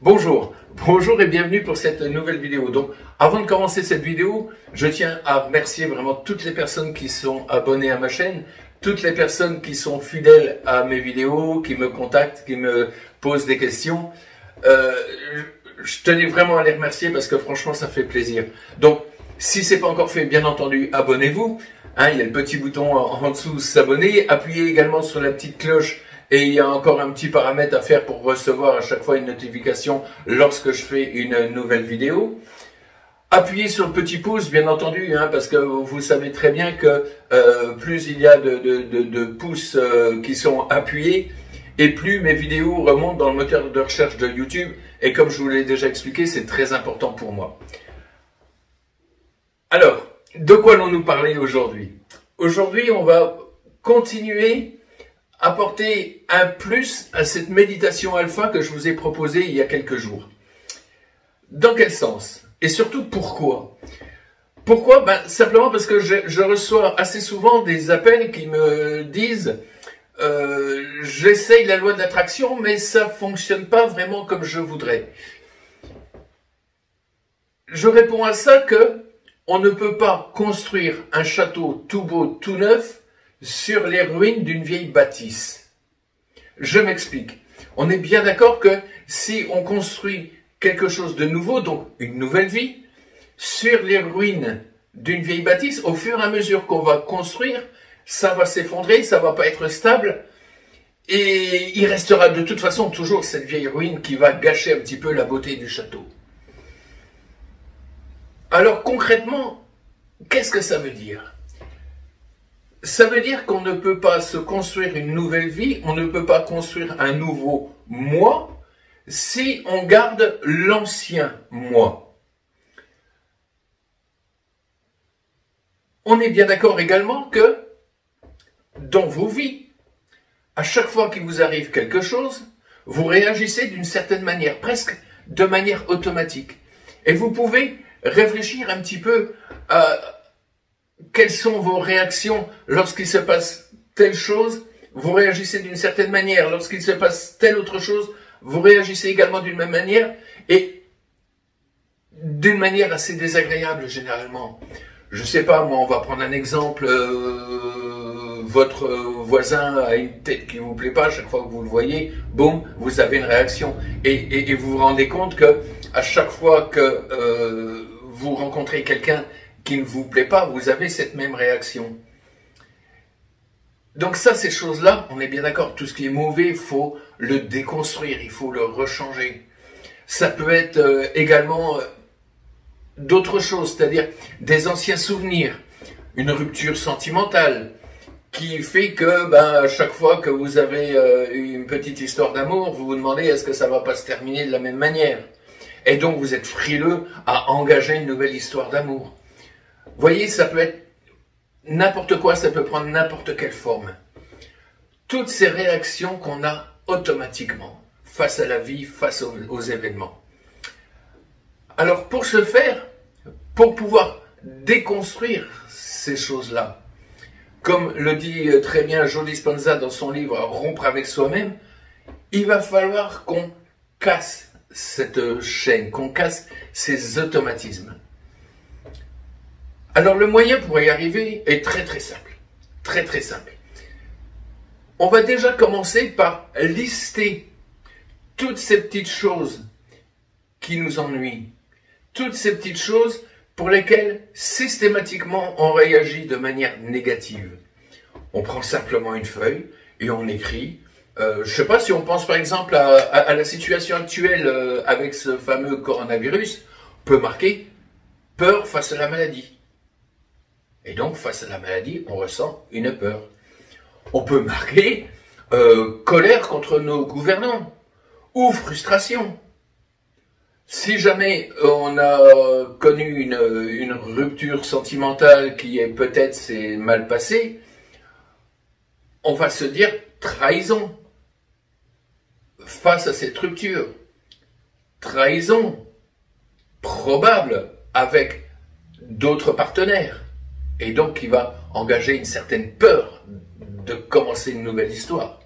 Bonjour et bienvenue pour cette nouvelle vidéo. Donc, avant de commencer cette vidéo, je tiens à remercier vraiment toutes les personnes qui sont abonnées à ma chaîne, toutes les personnes qui sont fidèles à mes vidéos, qui me contactent, qui me posent des questions. Je tenais vraiment à les remercier parce que franchement, ça fait plaisir. Donc, si c'est pas encore fait, bien entendu, abonnez-vous. Il y a le petit bouton en dessous, s'abonner. Appuyez également sur la petite cloche. Et il y a encore un petit paramètre à faire pour recevoir à chaque fois une notification lorsque je fais une nouvelle vidéo. Appuyez sur le petit pouce, bien entendu, parce que vous savez très bien que plus il y a de pouces qui sont appuyés, et plus mes vidéos remontent dans le moteur de recherche de YouTube. Et comme je vous l'ai déjà expliqué, c'est très important pour moi. Alors, de quoi allons-nous parler aujourd'hui? Aujourd'hui, on va continuer apporter un plus à cette méditation alpha que je vous ai proposée il y a quelques jours. Dans quel sens? Et surtout, pourquoi? Pourquoi? Simplement parce que je reçois assez souvent des appels qui me disent j'essaye la loi de l'attraction, mais ça fonctionne pas vraiment comme je voudrais. Je réponds à ça que on ne peut pas construire un château tout beau, tout neuf, sur les ruines d'une vieille bâtisse. Je m'explique. On est bien d'accord que si on construit quelque chose de nouveau, donc une nouvelle vie, sur les ruines d'une vieille bâtisse, au fur et à mesure qu'on va construire, ça va s'effondrer, ça va pas être stable, et il restera de toute façon toujours cette vieille ruine qui va gâcher un petit peu la beauté du château. Alors concrètement, qu'est-ce que ça veut dire ? Ça veut dire qu'on ne peut pas se construire une nouvelle vie, on ne peut pas construire un nouveau moi si on garde l'ancien moi. On est bien d'accord également que dans vos vies, à chaque fois qu'il vous arrive quelque chose, vous réagissez d'une certaine manière, presque de manière automatique. Et vous pouvez réfléchir un petit peu à quelles sont vos réactions lorsqu'il se passe telle chose? Vous réagissez d'une certaine manière. Lorsqu'il se passe telle autre chose, vous réagissez également d'une même manière et d'une manière assez désagréable généralement. Je sais pas, moi, on va prendre un exemple. Votre voisin a une tête qui vous plaît pas. Chaque fois que vous le voyez, boum, vous avez une réaction. Et vous vous rendez compte que à chaque fois que vous rencontrez quelqu'un qui ne vous plaît pas, vous avez cette même réaction. Donc ça, ces choses-là, on est bien d'accord, tout ce qui est mauvais, il faut le déconstruire, il faut le rechanger. Ça peut être également d'autres choses, c'est-à-dire des anciens souvenirs, une rupture sentimentale, qui fait que à chaque fois que vous avez une petite histoire d'amour, vous vous demandez est-ce que ça va pas se terminer de la même manière. Et donc vous êtes frileux à engager une nouvelle histoire d'amour. Vous voyez, ça peut être n'importe quoi, ça peut prendre n'importe quelle forme. Toutes ces réactions qu'on a automatiquement face à la vie, face aux événements. Alors pour ce faire, pour pouvoir déconstruire ces choses-là, comme le dit très bien Joe Dispenza dans son livre « Rompre avec soi-même », il va falloir qu'on casse cette chaîne, qu'on casse ces automatismes. Alors le moyen pour y arriver est très très simple, très très simple. On va déjà commencer par lister toutes ces petites choses qui nous ennuient, toutes ces petites choses pour lesquelles systématiquement on réagit de manière négative. On prend simplement une feuille et on écrit. Je ne sais pas si on pense par exemple à la situation actuelle avec ce fameux coronavirus, on peut marquer peur face à la maladie. Et donc, face à la maladie, on ressent une peur. On peut marquer colère contre nos gouvernants ou frustration. Si jamais on a connu une rupture sentimentale qui est peut-être s'est mal passée, on va se dire trahison face à cette rupture. Trahison probable avec d'autres partenaires. Et donc, il va engager une certaine peur de commencer une nouvelle histoire.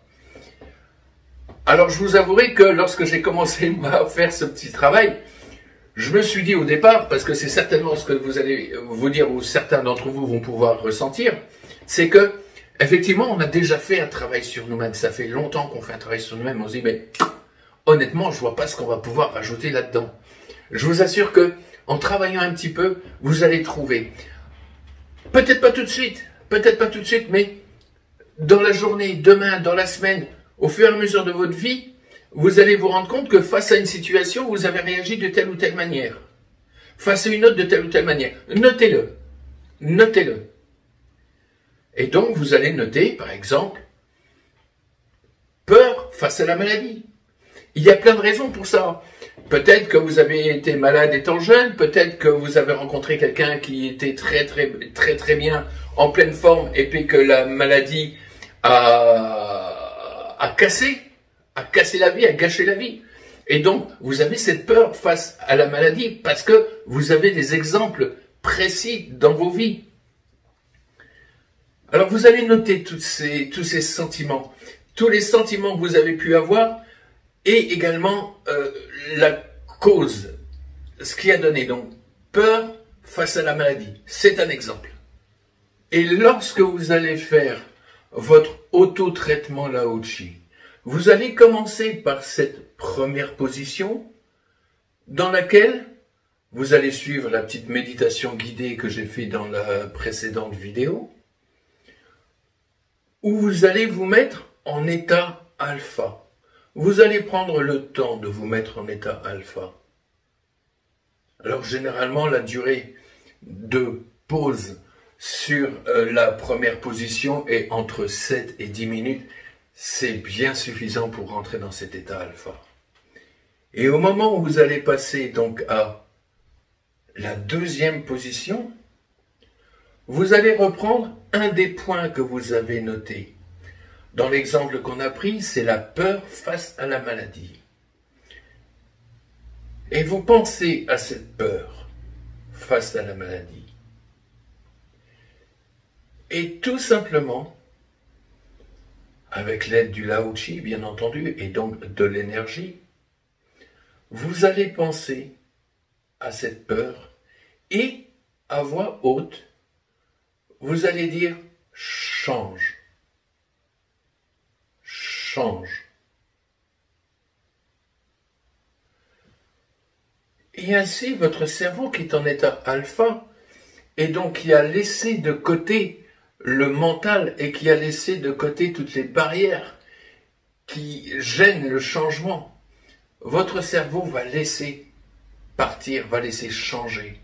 Alors, je vous avouerai que lorsque j'ai commencé à faire ce petit travail, je me suis dit au départ, parce que c'est certainement ce que vous allez vous dire, ou certains d'entre vous vont pouvoir ressentir, c'est que, effectivement, on a déjà fait un travail sur nous-mêmes. Ça fait longtemps qu'on fait un travail sur nous-mêmes. On se dit, mais honnêtement, je vois pas ce qu'on va pouvoir rajouter là-dedans. Je vous assure que, en travaillant un petit peu, vous allez trouver. Peut-être pas tout de suite, mais dans la journée, demain, dans la semaine, au fur et à mesure de votre vie, vous allez vous rendre compte que face à une situation, vous avez réagi de telle ou telle manière. Face à une autre de telle ou telle manière. Notez-le. Notez-le. Et donc, vous allez noter, par exemple, peur face à la maladie. Il y a plein de raisons pour ça. Peut-être que vous avez été malade étant jeune, peut-être que vous avez rencontré quelqu'un qui était très bien, en pleine forme, et puis que la maladie a cassé la vie, a gâché la vie. Et donc, vous avez cette peur face à la maladie parce que vous avez des exemples précis dans vos vies. Alors, vous allez noter tous ces sentiments, tous les sentiments que vous avez pu avoir et également la cause, ce qui a donné. Donc, peur face à la maladie, c'est un exemple. Et lorsque vous allez faire votre auto-traitement Lao Chi, vous allez commencer par cette première position dans laquelle vous allez suivre la petite méditation guidée que j'ai fait dans la précédente vidéo, où vous allez vous mettre en état alpha. Vous allez prendre le temps de vous mettre en état alpha. Alors généralement, la durée de pause sur la première position est entre 7 et 10 minutes. C'est bien suffisant pour rentrer dans cet état alpha. Et au moment où vous allez passer donc à la deuxième position, vous allez reprendre un des points que vous avez notés. Dans l'exemple qu'on a pris, c'est la peur face à la maladie. Et vous pensez à cette peur face à la maladie. Et tout simplement, avec l'aide du Lao Chi, bien entendu, et donc de l'énergie, vous allez penser à cette peur et, à voix haute, vous allez dire « change ». Change. Et ainsi, votre cerveau qui est en état alpha, et donc qui a laissé de côté le mental et qui a laissé de côté toutes les barrières qui gênent le changement, votre cerveau va laisser partir, va laisser changer.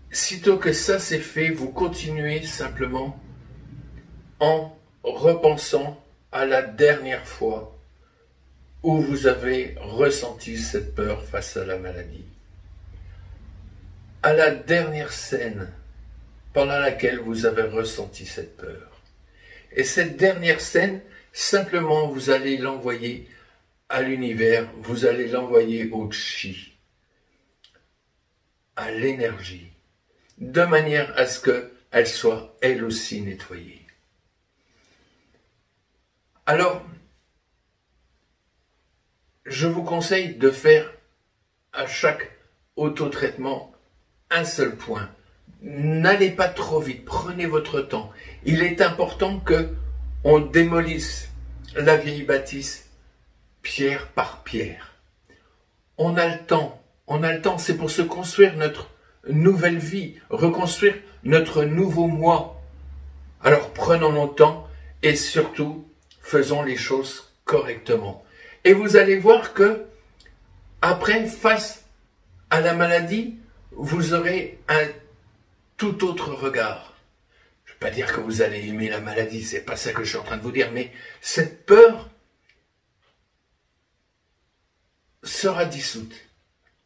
Sitôt que ça c'est fait, vous continuez simplement en repensant à la dernière fois où vous avez ressenti cette peur face à la maladie. À la dernière scène pendant laquelle vous avez ressenti cette peur. Et cette dernière scène, simplement vous allez l'envoyer à l'univers, vous allez l'envoyer au chi, à l'énergie, de manière à ce qu'elle soit elle aussi nettoyée. Alors, je vous conseille de faire à chaque autotraitement un seul point. N'allez pas trop vite, prenez votre temps. Il est important que on démolisse la vieille bâtisse pierre par pierre. On a le temps, c'est pour se construire notre nouvelle vie, reconstruire notre nouveau moi. Alors prenons notre temps et surtout faisons les choses correctement. Et vous allez voir que après, face à la maladie, vous aurez un tout autre regard. Je ne veux pas dire que vous allez aimer la maladie, c'est pas ça que je suis en train de vous dire, mais cette peur sera dissoute,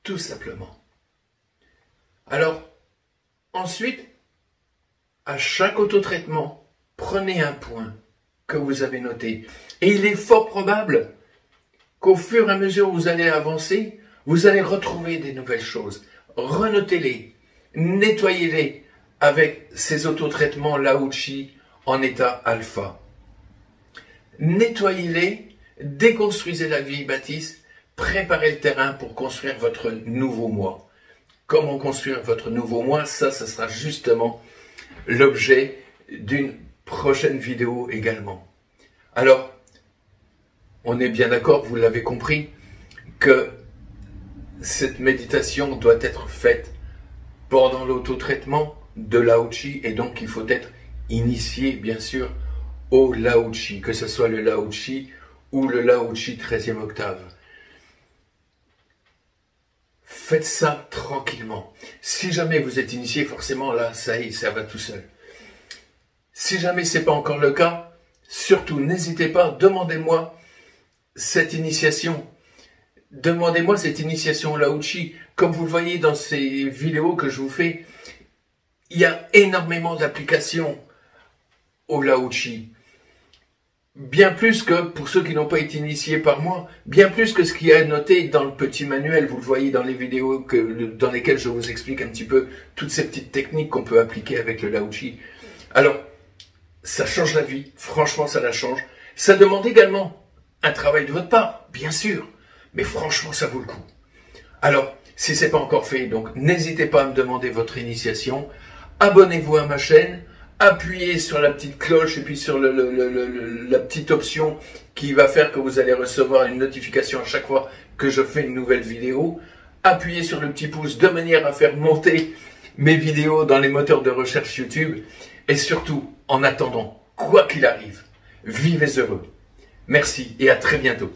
tout simplement. Alors, ensuite, à chaque autotraitement, prenez un point que vous avez noté. Et il est fort probable qu'au fur et à mesure où vous allez avancer, vous allez retrouver des nouvelles choses. Renotez-les, nettoyez-les avec ces autotraitements Lao Chi en état alpha. Nettoyez-les déconstruisez la vieille bâtisse, préparez le terrain pour construire votre nouveau moi. Comment construire votre nouveau moi, ça sera justement l'objet d'une prochaine vidéo également. Alors, on est bien d'accord, vous l'avez compris, que cette méditation doit être faite pendant l'auto-traitement de Lao Chi, et donc il faut être initié, bien sûr, au Lao Chi, que ce soit le Lao Chi ou le Lao Chi 13e octave. Faites ça tranquillement. Si jamais vous êtes initié, forcément là, ça y est, ça va tout seul. Si jamais ce n'est pas encore le cas, surtout n'hésitez pas, demandez-moi cette initiation. Demandez-moi cette initiation au Lao Chi. Comme vous le voyez dans ces vidéos que je vous fais, il y a énormément d'applications au Lao Chi. Bien plus que, pour ceux qui n'ont pas été initiés par moi, bien plus que ce qu'il y a noté dans le petit manuel. Vous le voyez dans les vidéos dans lesquelles je vous explique un petit peu toutes ces petites techniques qu'on peut appliquer avec le Lao Chi. Alors, ça change la vie. Franchement, ça la change. Ça demande également un travail de votre part, bien sûr. Mais franchement, ça vaut le coup. Alors, si ce n'est pas encore fait, donc n'hésitez pas à me demander votre initiation. Abonnez-vous à ma chaîne. Appuyez sur la petite cloche et puis sur la petite option qui va faire que vous allez recevoir une notification à chaque fois que je fais une nouvelle vidéo. Appuyez sur le petit pouce de manière à faire monter mes vidéos dans les moteurs de recherche YouTube. Et surtout, en attendant, quoi qu'il arrive, vivez heureux. Merci et à très bientôt.